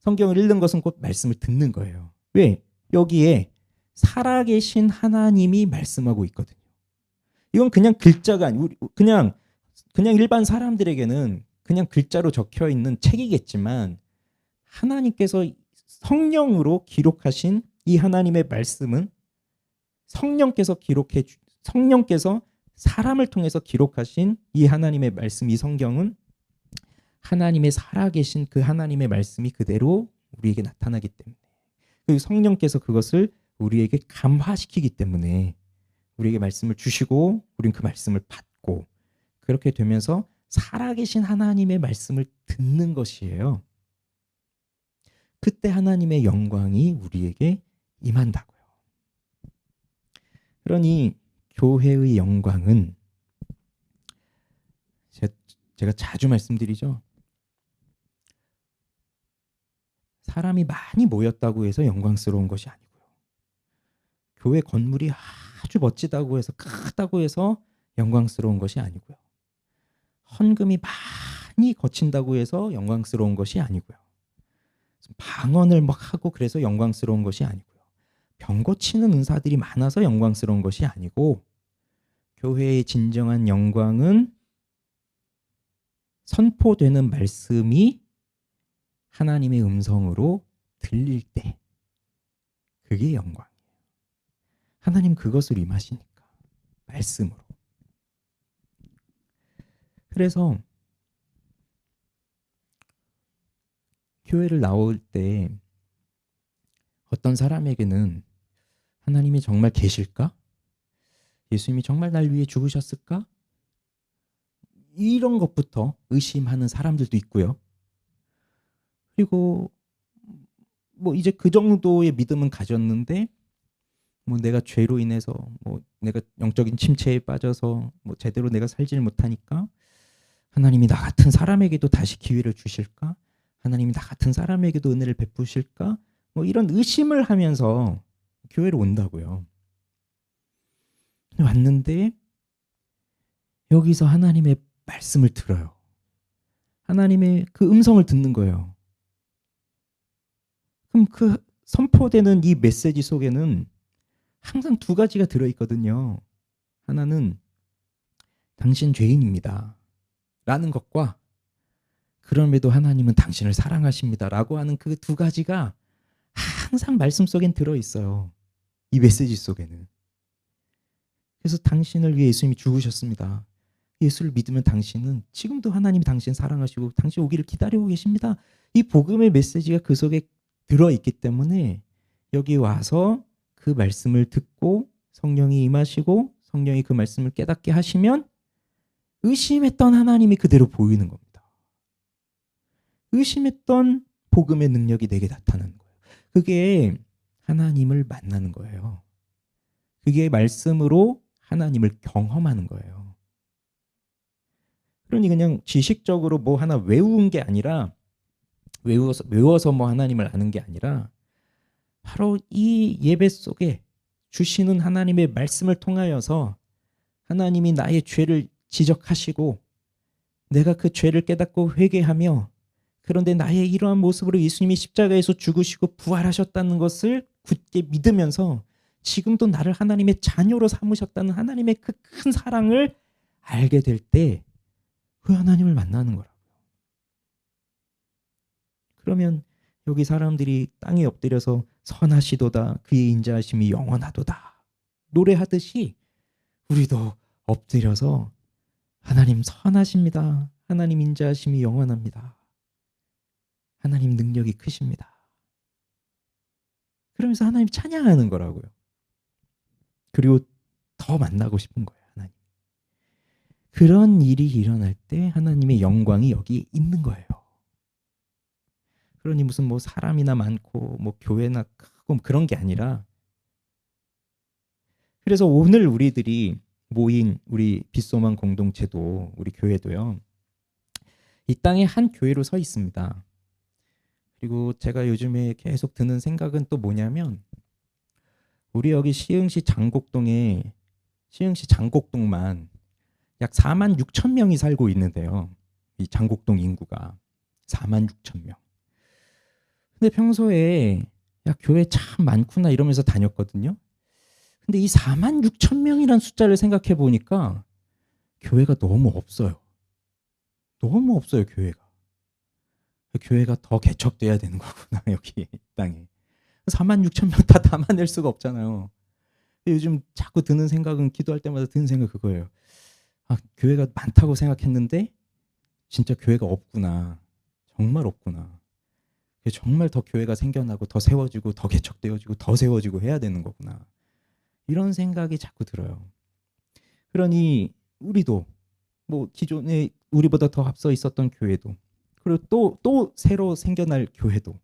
A: 성경을 읽는 것은 곧 말씀을 듣는 거예요. 왜? 여기에 살아계신 하나님이 말씀하고 있거든요. 이건 그냥 글자가 아니고 그냥 일반 사람들에게는 그냥 글자로 적혀 있는 책이겠지만 하나님께서 성령으로 기록하신 이 하나님의 말씀은 성령께서 사람을 통해서 기록하신 이 하나님의 말씀, 이 성경은 하나님의 살아계신 그 하나님의 말씀이 그대로 우리에게 나타나기 때문에 그리고 성령께서 그것을 우리에게 감화시키기 때문에 우리에게 말씀을 주시고 우리는 그 말씀을 받고 그렇게 되면서 살아계신 하나님의 말씀을 듣는 것이에요. 그때 하나님의 영광이 우리에게 임한다고요. 그러니 교회의 영광은 제가 자주 말씀드리죠. 사람이 많이 모였다고 해서 영광스러운 것이 아니고요. 교회 건물이 아주 멋지다고 해서 크다고 해서 영광스러운 것이 아니고요. 헌금이 많이 거친다고 해서 영광스러운 것이 아니고요. 방언을 막 하고 그래서 영광스러운 것이 아니고요. 병 고치는 은사들이 많아서 영광스러운 것이 아니고 교회의 진정한 영광은 선포되는 말씀이 하나님의 음성으로 들릴 때 그게 영광이에요. 하나님 그것을 임하시니까 말씀으로. 그래서 교회를 나올 때 어떤 사람에게는 하나님이 정말 계실까? 예수님이 정말 날 위해 죽으셨을까? 이런 것부터 의심하는 사람들도 있고요. 그리고 뭐 이제 그 정도의 믿음은 가졌는데 뭐 내가 죄로 인해서 뭐 내가 영적인 침체에 빠져서 뭐 제대로 내가 살지를 못하니까 하나님이 나 같은 사람에게도 다시 기회를 주실까? 하나님이 나 같은 사람에게도 은혜를 베푸실까? 뭐 이런 의심을 하면서 교회로 온다고요. 왔는데 여기서 하나님의 말씀을 들어요. 하나님의 그 음성을 듣는 거예요. 그럼 그 선포되는 이 메시지 속에는 항상 두 가지가 들어있거든요. 하나는 당신 죄인입니다. 라는 것과 그럼에도 하나님은 당신을 사랑하십니다. 라고 하는 그 두 가지가 항상 말씀 속엔 들어있어요. 이 메시지 속에는. 그래서 당신을 위해 예수님이 죽으셨습니다. 예수를 믿으면 당신은 지금도 하나님이 당신 사랑하시고 당신 오기를 기다리고 계십니다. 이 복음의 메시지가 그 속에 들어있기 때문에 여기 와서 그 말씀을 듣고 성령이 임하시고 성령이 그 말씀을 깨닫게 하시면 의심했던 하나님이 그대로 보이는 겁니다. 의심했던 복음의 능력이 내게 나타나는 거예요. 그게 하나님을 만나는 거예요. 그게 말씀으로 하나님을 경험하는 거예요. 그러니 그냥 지식적으로 뭐 하나 외운 게 아니라 외워서 뭐 하나님을 아는 게 아니라 바로 이 예배 속에 주시는 하나님의 말씀을 통하여서 하나님이 나의 죄를 지적하시고 내가 그 죄를 깨닫고 회개하며 그런데 나의 이러한 모습으로 예수님이 십자가에서 죽으시고 부활하셨다는 것을 굳게 믿으면서 지금도 나를 하나님의 자녀로 삼으셨다는 하나님의 그 큰 사랑을 알게 될 때 그 하나님을 만나는 거라고요. 그러면 여기 사람들이 땅에 엎드려서 선하시도다 그의 인자하심이 영원하도다 노래하듯이 우리도 엎드려서 하나님 선하십니다. 하나님 인자하심이 영원합니다. 하나님 능력이 크십니다. 그러면서 하나님 찬양하는 거라고요. 그리고 더 만나고 싶은 거예요. 하나님. 그런 일이 일어날 때 하나님의 영광이 여기 있는 거예요. 그러니 무슨 뭐 사람이나 많고 뭐 교회나 크고 그런 게 아니라 그래서 오늘 우리들이 모인 우리 빛소망 공동체도 우리 교회도요. 이 땅에 한 교회로 서 있습니다. 그리고 제가 요즘에 계속 드는 생각은 또 뭐냐면 우리 여기 시흥시 장곡동만 약 4만 6천 명이 살고 있는데요. 이 장곡동 인구가 4만 6천 명. 근데 평소에 야 교회 참 많구나 이러면서 다녔거든요. 근데 이 4만 6천 명이란 숫자를 생각해 보니까 교회가 너무 없어요. 너무 없어요, 교회가. 교회가 더 개척돼야 되는 거구나, 여기 땅에. 4만 6천 명 다 담아낼 수가 없잖아요. 요즘 자꾸 드는 생각은 기도할 때마다 드는 생각 그거예요. 아, 교회가 많다고 생각했는데 진짜 교회가 없구나. 정말 없구나. 정말 더 교회가 생겨나고 더 세워지고 더 개척되어지고 더 세워지고 해야 되는 거구나. 이런 생각이 자꾸 들어요. 그러니 우리도 뭐 기존에 우리보다 더 앞서 있었던 교회도 그리고 또 새로 생겨날 교회도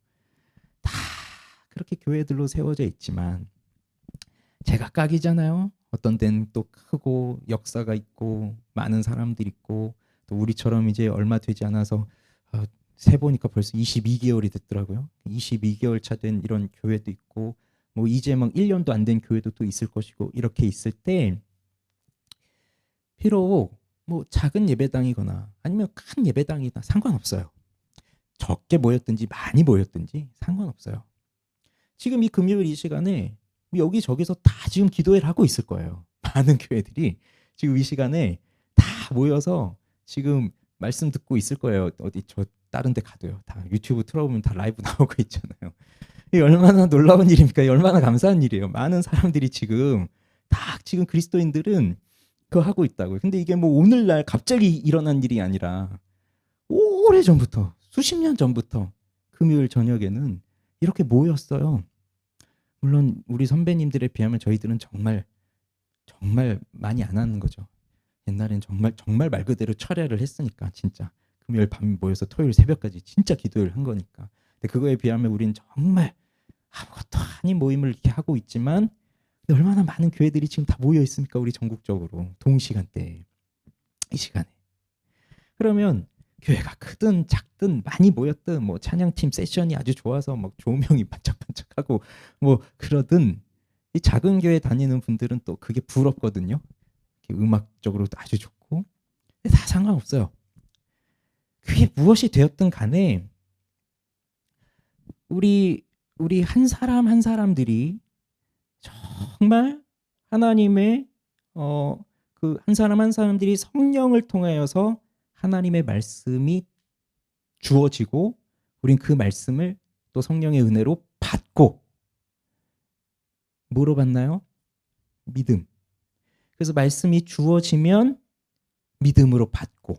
A: 다 그렇게 교회들로 세워져 있지만 제각각이잖아요. 어떤 데는 또 크고 역사가 있고 많은 사람들이 있고 또 우리처럼 이제 얼마 되지 않아서 세보니까 벌써 22개월이 됐더라고요. 22개월 차 된 이런 교회도 있고 뭐 이제 막 1년도 안 된 교회도 또 있을 것이고 이렇게 있을 때 비록 뭐 작은 예배당이거나 아니면 큰 예배당이다 상관없어요. 적게 모였든지 많이 모였든지 상관없어요. 지금 이 금요일 이 시간에 여기저기서 다 지금 기도회를 하고 있을 거예요. 많은 교회들이 지금 이 시간에 다 모여서 지금 말씀 듣고 있을 거예요. 어디 저 다른 데 가도요. 다 유튜브 틀어보면 다 라이브 나오고 있잖아요. 이게 얼마나 놀라운 일입니까? 얼마나 감사한 일이에요. 많은 사람들이 지금 그리스도인들은 그거 하고 있다고요. 근데 이게 뭐 오늘날 갑자기 일어난 일이 아니라 오래전부터 수십 년 전부터 금요일 저녁에는 이렇게 모였어요. 물론 우리 선배님들에 비하면 저희들은 정말 많이 안 하는 거죠. 옛날엔 정말 말 그대로 철야를 했으니까 진짜 금요일 밤 모여서 토요일 새벽까지 진짜 기도를 한 거니까. 근데 그거에 비하면 우리는 정말 아무것도 아닌 모임을 이렇게 하고 있지만 얼마나 많은 교회들이 지금 다 모여 있습니까? 우리 전국적으로 동시간대에 이 시간에. 그러면 교회가 크든 작든 많이 모였든 뭐 찬양팀 세션이 아주 좋아서 막 조명이 반짝반짝하고 뭐 그러든 이 작은 교회 다니는 분들은 또 그게 부럽거든요. 음악적으로도 아주 좋고 근데 다 상관없어요. 그게 무엇이 되었든 간에 우리 한 사람 한 사람들이 정말 하나님의 그 한 사람 한 사람들이 성령을 통하여서 하나님의 말씀이 주어지고 우린 그 말씀을 또 성령의 은혜로 받고 뭐로 받나요? 믿음. 그래서 말씀이 주어지면 믿음으로 받고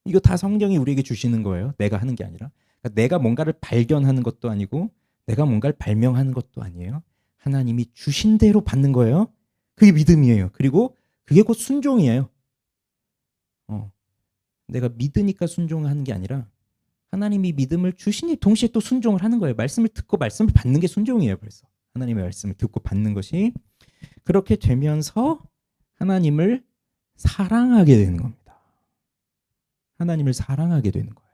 A: 이거 다 성령이 우리에게 주시는 거예요. 내가 하는 게 아니라. 그러니까 내가 뭔가를 발견하는 것도 아니고 내가 뭔가를 발명하는 것도 아니에요. 하나님이 주신 대로 받는 거예요. 그게 믿음이에요. 그리고 그게 곧 순종이에요. 내가 믿으니까 순종하는 게 아니라 하나님이 믿음을 주시니 동시에 또 순종을 하는 거예요. 말씀을 듣고 말씀을 받는 게 순종이에요. 벌써 하나님의 말씀을 듣고 받는 것이 그렇게 되면서 하나님을 사랑하게 되는 겁니다. 하나님을 사랑하게 되는 거예요.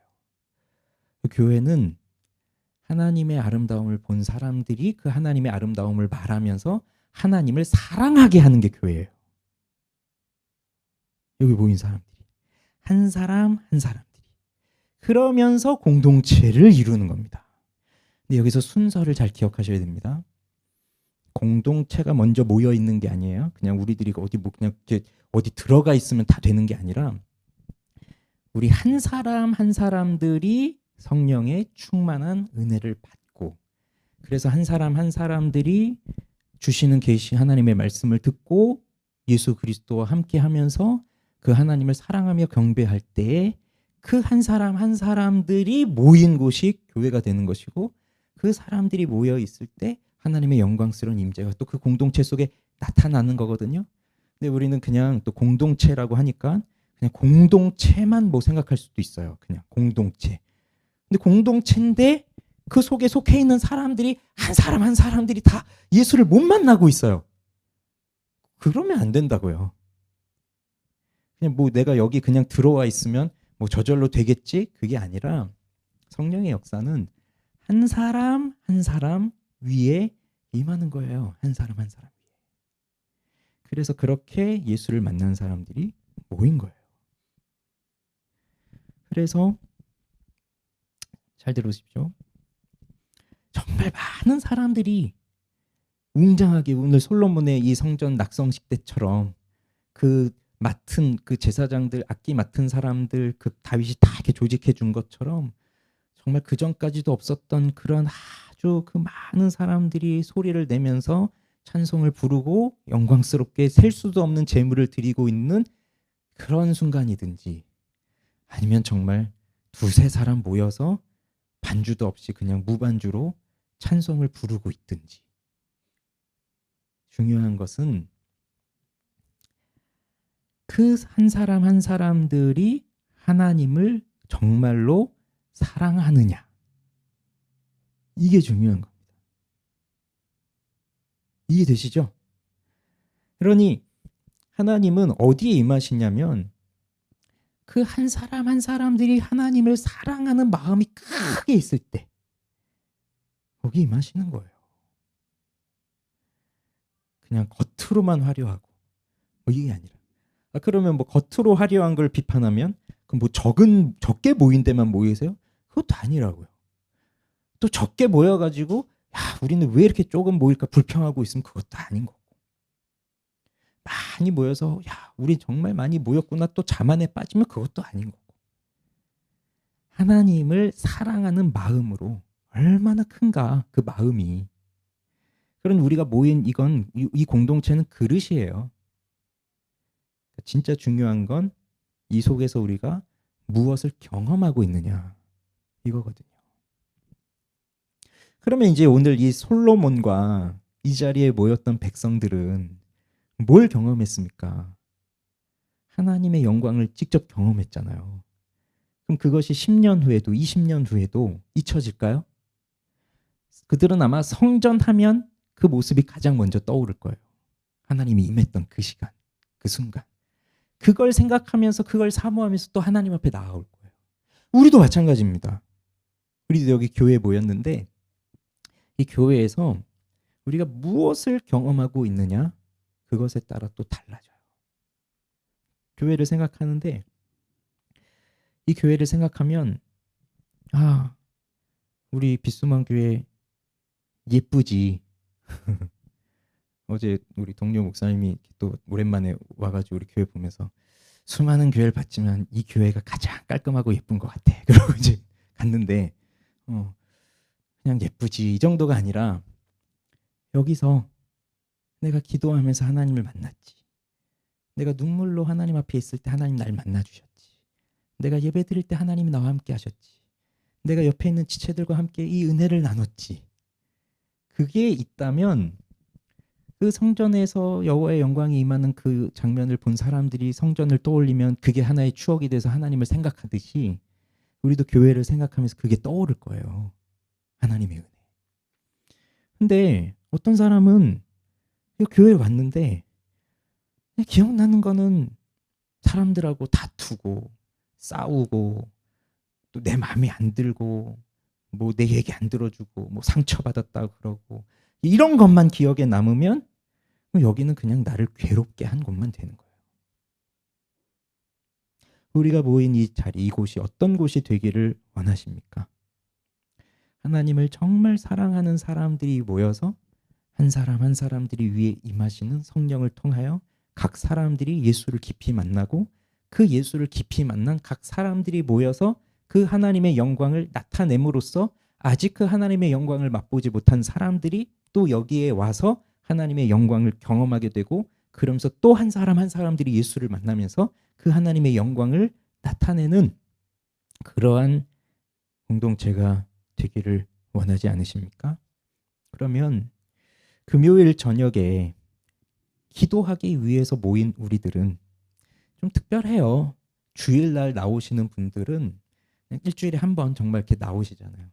A: 교회는 하나님의 아름다움을 본 사람들이 그 하나님의 아름다움을 말하면서 하나님을 사랑하게 하는 게 교회예요. 여기 모인 사람들이 한 사람 한 사람들이 그러면서 공동체를 이루는 겁니다. 근데 여기서 순서를 잘 기억하셔야 됩니다. 공동체가 먼저 모여 있는 게 아니에요. 그냥 우리들이 어디 그냥 이렇게 어디 들어가 있으면 다 되는 게 아니라 우리 한 사람 한 사람들이 성령의 충만한 은혜를 받고 그래서 한 사람 한 사람들이 주시는 계시 하나님의 말씀을 듣고 예수 그리스도와 함께 하면서 그 하나님을 사랑하며 경배할 때에 그 한 사람 한 사람들이 모인 곳이 교회가 되는 것이고 그 사람들이 모여 있을 때 하나님의 영광스러운 임재가 또 그 공동체 속에 나타나는 거거든요. 근데 우리는 그냥 또 공동체라고 하니까 그냥 공동체만 뭐 생각할 수도 있어요. 그냥 공동체. 근데 공동체인데 그 속에 속해 있는 사람들이 한 사람 한 사람들이 다 예수를 못 만나고 있어요. 그러면 안 된다고요. 그냥 뭐 내가 여기 그냥 들어와 있으면 뭐 저절로 되겠지? 그게 아니라 성령의 역사는 한 사람 한 사람 위에 임하는 거예요. 한 사람 한 사람 위에. 그래서 그렇게 예수를 만난 사람들이 모인 거예요. 그래서 잘 들으십시오. 정말 많은 사람들이 웅장하게 오늘 솔로몬의 이 성전 낙성식 때처럼 그 맡은 그 제사장들 악기 맡은 사람들 그 다윗이 다 이렇게 조직해 준 것처럼 정말 그 전까지도 없었던 그런 아주 그 많은 사람들이 소리를 내면서 찬송을 부르고 영광스럽게 셀 수도 없는 제물을 드리고 있는 그런 순간이든지 아니면 정말 두세 사람 모여서 반주도 없이 그냥 무반주로 찬송을 부르고 있든지 중요한 것은 그 한 사람 한 사람들이 하나님을 정말로 사랑하느냐 이게 중요한 겁니다. 이해되시죠? 그러니 하나님은 어디에 임하시냐면 그 한 사람 한 사람들이 하나님을 사랑하는 마음이 크게 있을 때 거기 임하시는 거예요. 그냥 겉으로만 화려하고 뭐 이게 아니라 그러면 뭐 겉으로 화려한 걸 비판하면 그럼 뭐 적게 모인 데만 모이세요? 그것도 아니라고요. 또 적게 모여가지고 야 우리는 왜 이렇게 조금 모일까 불평하고 있으면 그것도 아닌 거고 많이 모여서 야 우리 정말 많이 모였구나 또 자만에 빠지면 그것도 아닌 거고 하나님을 사랑하는 마음으로 얼마나 큰가 그 마음이 그런 우리가 모인 이건 이 공동체는 그릇이에요. 진짜 중요한 건 이 속에서 우리가 무엇을 경험하고 있느냐 이거거든요. 그러면 이제 오늘 이 솔로몬과 이 자리에 모였던 백성들은 뭘 경험했습니까? 하나님의 영광을 직접 경험했잖아요. 그럼 그것이 10년 후에도 20년 후에도 잊혀질까요? 그들은 아마 성전하면 그 모습이 가장 먼저 떠오를 거예요. 하나님이 임했던 그 시간, 그 순간. 그걸 생각하면서 그걸 사모하면서 또 하나님 앞에 나아올 거예요. 우리도 마찬가지입니다. 우리도 여기 교회에 모였는데 이 교회에서 우리가 무엇을 경험하고 있느냐 그것에 따라 또 달라져요. 교회를 생각하는데 이 교회를 생각하면 아 우리 빗수만 교회 예쁘지. 어제 우리 동료 목사님이 또 오랜만에 와가지고 우리 교회 보면서 수많은 교회를 봤지만 이 교회가 가장 깔끔하고 예쁜 것 같아. 그러고 이제 갔는데 그냥 예쁘지 이 정도가 아니라 여기서 내가 기도하면서 하나님을 만났지. 내가 눈물로 하나님 앞에 있을 때 하나님 날 만나주셨지. 내가 예배 드릴 때 하나님이 나와 함께 하셨지. 내가 옆에 있는 지체들과 함께 이 은혜를 나눴지. 그게 있다면 그 성전에서 여호와의 영광이 임하는 그 장면을 본 사람들이 성전을 떠올리면 그게 하나의 추억이 돼서 하나님을 생각하듯이 우리도 교회를 생각하면서 그게 떠오를 거예요. 하나님의 은혜. 근데 어떤 사람은 교회에 왔는데 기억나는 거는 사람들하고 다투고 싸우고 또 내 마음에 안 들고 뭐 내 얘기 안 들어주고 뭐 상처받았다 그러고 이런 것만 기억에 남으면 여기는 그냥 나를 괴롭게 한 곳만 되는 거예요. 우리가 모인 이 자리, 이곳이 어떤 곳이 되기를 원하십니까? 하나님을 정말 사랑하는 사람들이 모여서 한 사람 한 사람들이 위에 임하시는 성령을 통하여 각 사람들이 예수를 깊이 만나고 그 예수를 깊이 만난 각 사람들이 모여서 그 하나님의 영광을 나타냄으로써 아직 그 하나님의 영광을 맛보지 못한 사람들이 또 여기에 와서 하나님의 영광을 경험하게 되고 그러면서 또 한 사람 한 사람들이 예수를 만나면서 그 하나님의 영광을 나타내는 그러한 공동체가 되기를 원하지 않으십니까? 그러면 금요일 저녁에 기도하기 위해서 모인 우리들은 좀 특별해요. 주일날 나오시는 분들은 일주일에 한 번 정말 이렇게 나오시잖아요.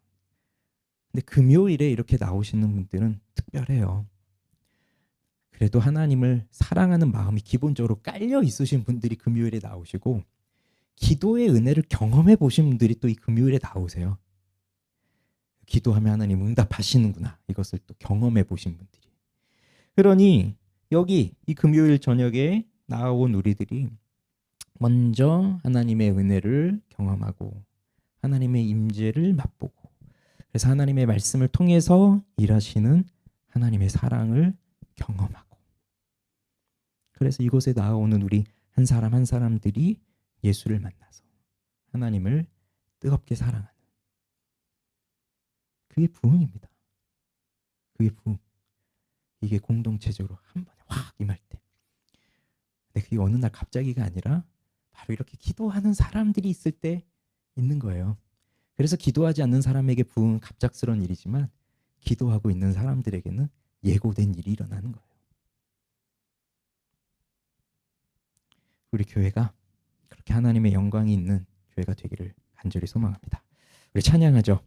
A: 근데 금요일에 이렇게 나오시는 분들은 특별해요. 그래도 하나님을 사랑하는 마음이 기본적으로 깔려 있으신 분들이 금요일에 나오시고 기도의 은혜를 경험해 보신 분들이 또 이 금요일에 나오세요. 기도하면 하나님 응답하시는구나. 이것을 또 경험해 보신 분들이. 그러니 여기 이 금요일 저녁에 나온 우리들이 먼저 하나님의 은혜를 경험하고 하나님의 임재를 맛보고 그래서 하나님의 말씀을 통해서 일하시는 하나님의 사랑을 경험하고 그래서 이곳에 나오는 우리 한 사람 한 사람들이 예수를 만나서 하나님을 뜨겁게 사랑하는 그게 부흥입니다. 그게 부흥. 이게 공동체적으로 한 번에 확 임할 때. 근데 그게 어느 날 갑자기가 아니라 바로 이렇게 기도하는 사람들이 있을 때 있는 거예요. 그래서 기도하지 않는 사람에게 부흥은 갑작스러운 일이지만 기도하고 있는 사람들에게는 예고된 일이 일어나는 거예요. 우리 교회가 그렇게 하나님의 영광이 있는 교회가 되기를 간절히 소망합니다. 우리 찬양하죠.